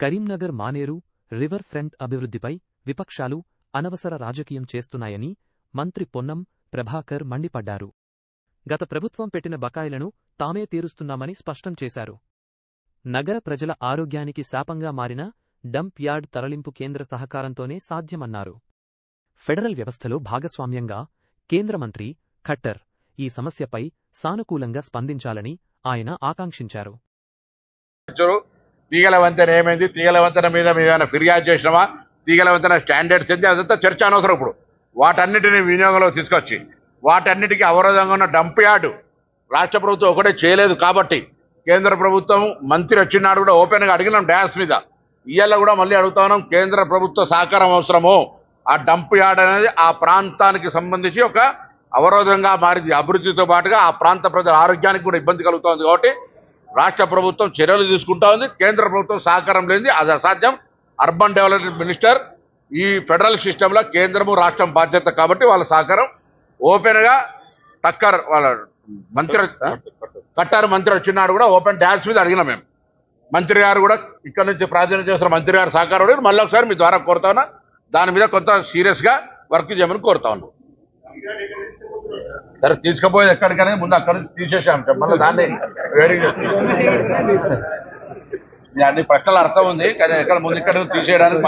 Karimnagar Maneru river front అభివృద్ధిపై విపక్షాలు అనవసర రాజకీయం చేస్తున్నాయని మంత్రి పొన్నం ప్రభాకర్ మండిపడ్డారు. గత ప్రభుత్వం పెట్టిన బకాయిలను తామే తీరుస్తున్నామని స్పష్టం చేశారు. నగర ప్రజల ఆరోగ్యానికి శాపంగా మారిన డంప్ యార్డ్ తరలింపు కేంద్ర సహకారంతోనే సాధ్యమన్నారు. ఫెడరల్ వ్యవస్థలో భాగస్వామ్యంగా కేంద్ర మంత్రి ఖట్టర్ ఈ సమస్యపై సానుకూలంగా స్పందించాలని ఆయన ఆకాంక్షించారు. తీగల వంతెన ఏమైంది, తీగల వంతెన మీద ఏమైనా ఫిర్యాదు చేసినామా, తీగల వంతెన స్టాండర్డ్స్ ఏంటి, అదంతా చర్చ అనవసరం. ఇప్పుడు వాటన్నిటిని వినియోగంలో తీసుకొచ్చి వాటన్నిటికీ అవరోధంగా ఉన్న డంప్ యార్డు రాష్ట్ర ప్రభుత్వం ఒకటే చేయలేదు కాబట్టి కేంద్ర ప్రభుత్వం మంత్రి వచ్చినాడు కూడా ఓపెన్గా అడిగినాం డ్యాన్స్ మీద. ఇవాళ కూడా మళ్ళీ అడుగుతా ఉన్నాం, కేంద్ర ప్రభుత్వ సహకారం అవసరము. ఆ డంప్ యార్డ్ అనేది ఆ ప్రాంతానికి సంబంధించి ఒక అవరోధంగా మారింది. అభివృద్ధితో పాటుగా ఆ ప్రాంత ప్రజల ఆరోగ్యానికి కూడా ఇబ్బంది కలుగుతోంది కాబట్టి రాష్ట్ర ప్రభుత్వం చర్యలు తీసుకుంటా ఉంది. కేంద్ర ప్రభుత్వం సహకారం లేనిది అది అసాధ్యం. అర్బన్ డెవలప్మెంట్ మినిస్టర్ ఈ ఫెడరల్ సిస్టంలో కేంద్రము రాష్ట్రం బాధ్యత కాబట్టి వాళ్ళ సహకారం ఓపెన్గా టక్కర్ వాళ్ళ మంత్రి కట్టారు మంత్రి వచ్చినాడు కూడా ఓపెన్ డ్యాన్స్ మీద అడిగినాం మేము. మంత్రి గారు కూడా ఇక్కడ నుంచి ప్రాధాన్యత చేస్తున్న మంత్రి గారు సహకారం మళ్ళీ ఒకసారి మీ ద్వారా కోరుతా ఉన్నా, దాని మీద కొంత సీరియస్గా వర్క్ చేయమని కోరుతా ఉన్నాం. సరే తీసుకుపోయేది ఎక్కడికనే ముందు అక్కడ నుంచి తీసేసాం, మళ్ళీ దాన్ని వేడిగా అన్ని ప్రశ్నలు అర్థం ఉంది కానీ ఎక్కడ ముందు ఇక్కడ తీసేయడానికి